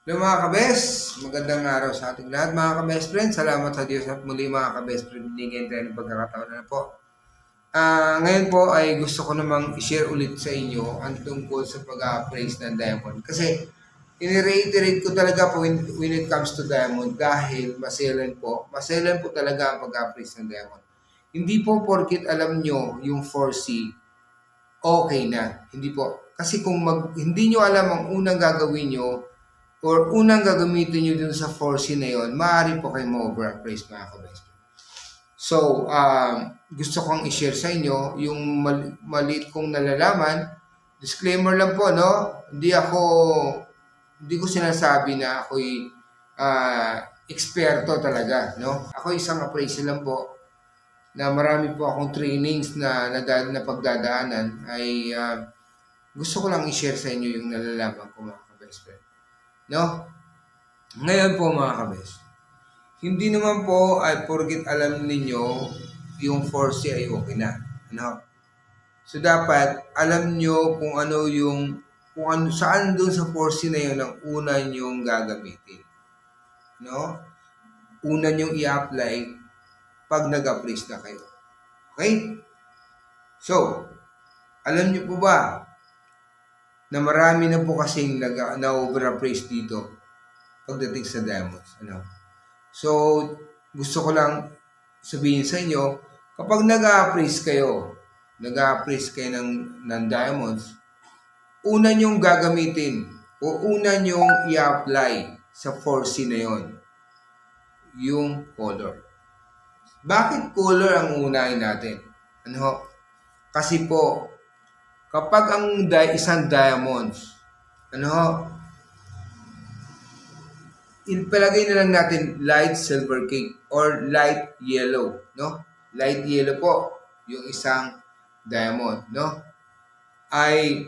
Hello mga kabes, magandang araw sa ating lahat mga kabest friend. Salamat sa Diyos at muli mga kabest friend, binigyan tayo ng pagkakataon na po. Ngayon po ay gusto ko namang i-share ulit sa inyo ang tungkol sa pag-appraise ng diamond. Kasi ini-reiterate ko talaga po when it comes to diamond dahil maselan po talaga ang pag-appraise ng diamond. Hindi po porkit alam nyo yung 4C, okay na. Hindi po. Kasi kung hindi nyo alam ang unang gagawin nyo, or unang gagamitin nyo dun sa 4C na yon, maaari po kayo ma-overappraise mga kabest. So, gusto kong i-share sa inyo yung maliit kong nalalaman. Disclaimer lang po, no? Hindi ko sinasabi na ako'y eksperto talaga, no? Ako isang appraiser lang po na marami po akong trainings na pagdadaanan ay gusto ko lang i-share sa inyo yung nalalaman ko mga kabest friend. No? Ngayon po mga kabes, hindi naman po ay porket alam ninyo yung 4C ay okay na. Ano? So dapat alam nyo kung saan doon sa 4C na yun ang una nyong gagamitin. No? Una nyong i-apply pag nag-appraise na kayo. Okay? So, alam nyo po ba na marami na po kasing na-overappraise dito pagdating sa diamonds. So, gusto ko lang sabihin sa inyo, kapag nag-appraise kayo ng diamonds, una nyong gagamitin o una nyong i-apply sa 4C na yon, yung color. Bakit color ang unahin natin? Kasi po, kapag ang isang diamonds, ilagay na lang natin light silver cake or light yellow, no? Light yellow po, yung isang diamond, no? Ay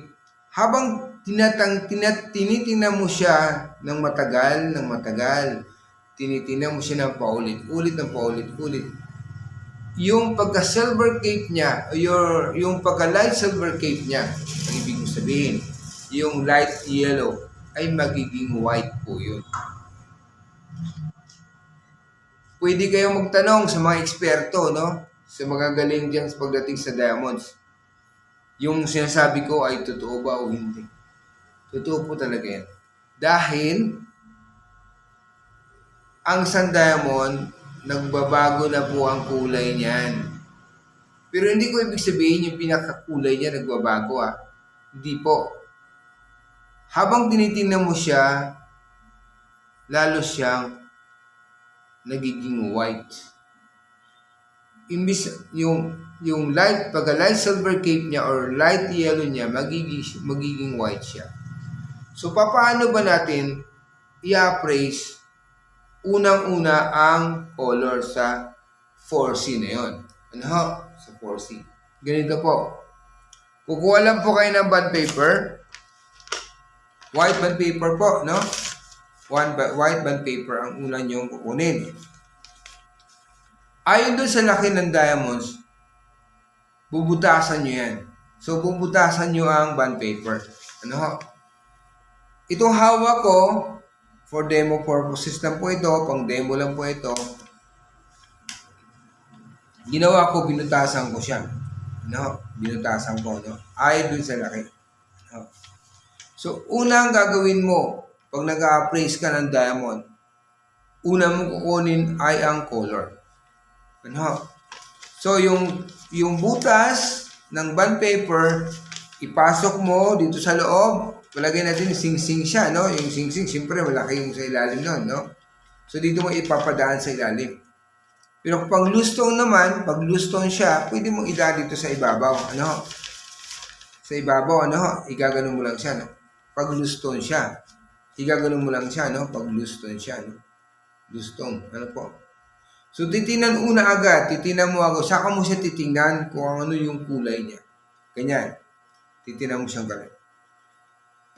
habang tinitingnan mo siya ng matagal, tinitingnan mo siya ng paulit-ulit, yung pagka-silver cape niya, yung pagka-light silver cape niya, ang ibig sabihin, yung light yellow ay magiging white po yun. Pwede kayong magtanong sa mga eksperto, no? Sa mga galing dyan pagdating sa diamonds. Yung sinasabi ko ay totoo ba o hindi? Totoo po talaga yan. Dahil, ang isang diamond, nagbabago na po ang kulay niyan. Pero hindi ko ibig sabihin yung pinakakulay niya nagbabago Hindi po. Habang tinitingnan mo siya, lalo siyang nagiging white. Imbis yung light, pagka light silver cape niya or light yellow niya, magiging white siya. So, paano ba natin i-appraise unang-una ang color sa 4C na yun? Sa 4C. Ganito po. Kukuha lang po kayo ng bond paper. White bond paper po, no? White bond paper ang una nyong kukunin. Ayon doon sa laki ng diamonds, bubutasan nyo yan. So, bubutasan nyo ang bond paper. Itong hawak ko, for demo purposes lang po ito, pang demo lang po ito, ginawa ko, binutasan ko siya. Binutasan ko, ayon doon sa laki. So, unang gagawin mo, pag nag-appraise ka ng diamond, una mong kukunin ay ang color. So, yung butas ng bond paper, ipasok mo dito sa loob. Palagay natin sing-sing siya, no? Yung sing-sing, siyempre malaki yung sa ilalim nun, no? So, dito mo ipapadaan sa ilalim. Pero pag lustong naman, pag lustong siya, pwede mong idaan dito sa ibabaw. Sa ibabaw, igaganon mo lang siya, no? Pag lustong siya, igaganon mo lang siya, no? Pag lustong siya, no? Lustong, po? So, titinan mo agad, saka mo siya titingnan kung ano yung kulay niya. Ganyan. Titinan mo siyang galing.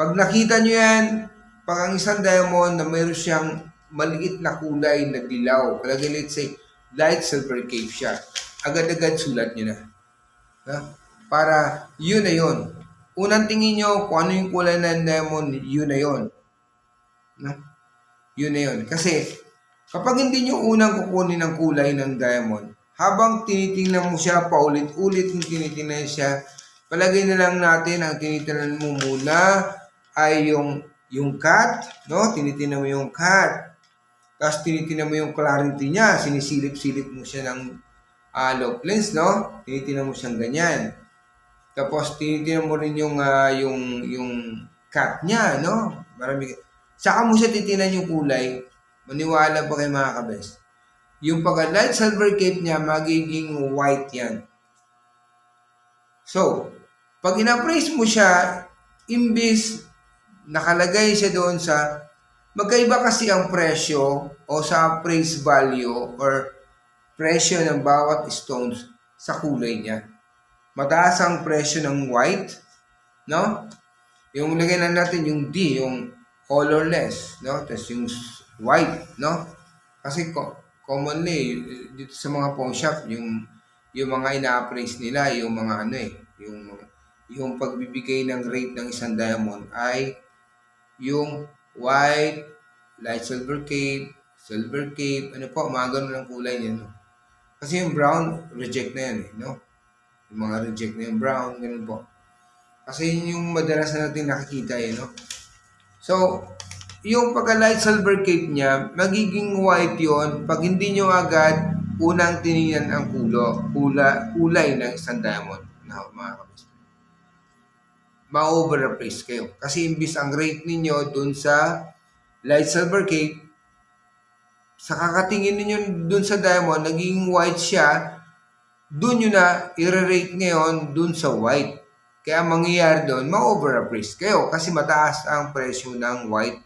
Pag nakita nyo yan, pag ang isang diamond na mayroon siyang maliit na kulay na dilaw, let's say, light silver cape siya, agad-agad sulat nyo na. Para yun na yun. Unang tingin nyo kung ano yung kulay ng diamond, yun na yun. No? Yun na yun. Kasi, kapag hindi nyo unang kukunin ang kulay ng diamond, habang tinitingnan mo siya, paulit-ulit yung tinitingnan siya, palagay na lang natin, ang tinitingnan mo muna ay yung cut, no? Tinitingnan mo yung cut. Tapos tinitingnan mo yung clarity niya, sinisilip-silip mo siya ng loop lens, no? Tinitingnan mo siyang ganyan. Tapos tinitingnan mo rin yung cut niya, no? Marami. Saka mo siya titingnan yung kulay. Maniwala pa kayo mga kabes. Yung pagka-light silver cape niya, magiging white yan. So, pag in-appraise mo siya, imbis nakalagay siya doon sa magkaiba kasi ang presyo o sa appraise value or presyo ng bawat stones sa kulay niya. Mataas ang presyo ng white, no? Yung lagay na natin yung D, yung colorless, no? Tapos yung white, no? Kasi commonly dito sa mga pawn shop, yung mga ina-appraise nila, yung mga yung pagbibigay ng rate ng isang diamond ay yung white, light silver cape, ano po, mga ganun ang kulay niya, no? Kasi yung brown, reject na yan, no? Yung mga reject na yung brown, ganun po. Kasi yun yung madalas na natin nakikita, no? So, yung pagka-light silver cape niya, magiging white yon pag hindi nyo agad unang tinignan ang kulay ng isang diamond. No, mga kabis. Ma-overappraise kayo. Kasi imbis ang rate ninyo dun sa light silver cape, sa kakatingin ninyo dun sa diamond, naging white siya, dun nyo na i-rate ngayon dun sa white. Kaya mangyayari doon, ma-overappraise kayo kasi mataas ang presyo ng white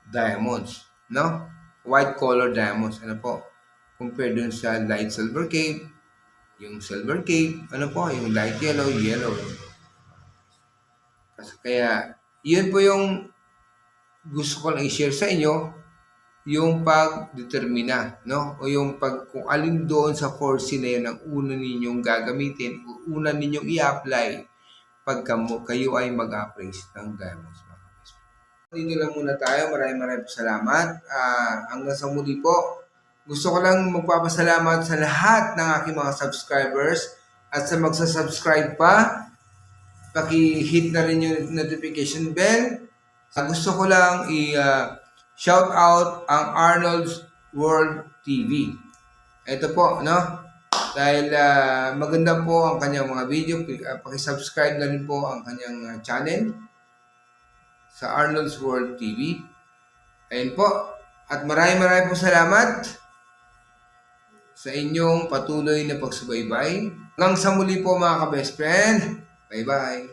diamonds, no? White color diamonds, ano po? Compare dun sa light silver cape, yung silver cape, ano po? Yung light yellow. Kaya, yun po yung gusto ko lang i-share sa inyo, yung pagdetermina, no? O yung kung alin doon sa 4C na yun ang una ninyong gagamitin, una ninyong i-apply pag kayo ay mag-appraise ng diamonds. Dito lang muna tayo. Maraming salamat. Hanggang sa muli po. Gusto ko lang magpapasalamat sa lahat ng aking mga subscribers at sa magsasubscribe pa, paki-hit na rin yung notification bell. Gusto ko lang shout out ang Arnold's World TV. Ito po, no? Dahil maganda po ang kanyang mga video, paki-subscribe na rin po ang kanyang channel sa Arnold's World TV. Ayun po. At maraming po salamat sa inyong patuloy na pagsubaybay. Hanggang sa muli po mga ka-best friend. Bye-bye.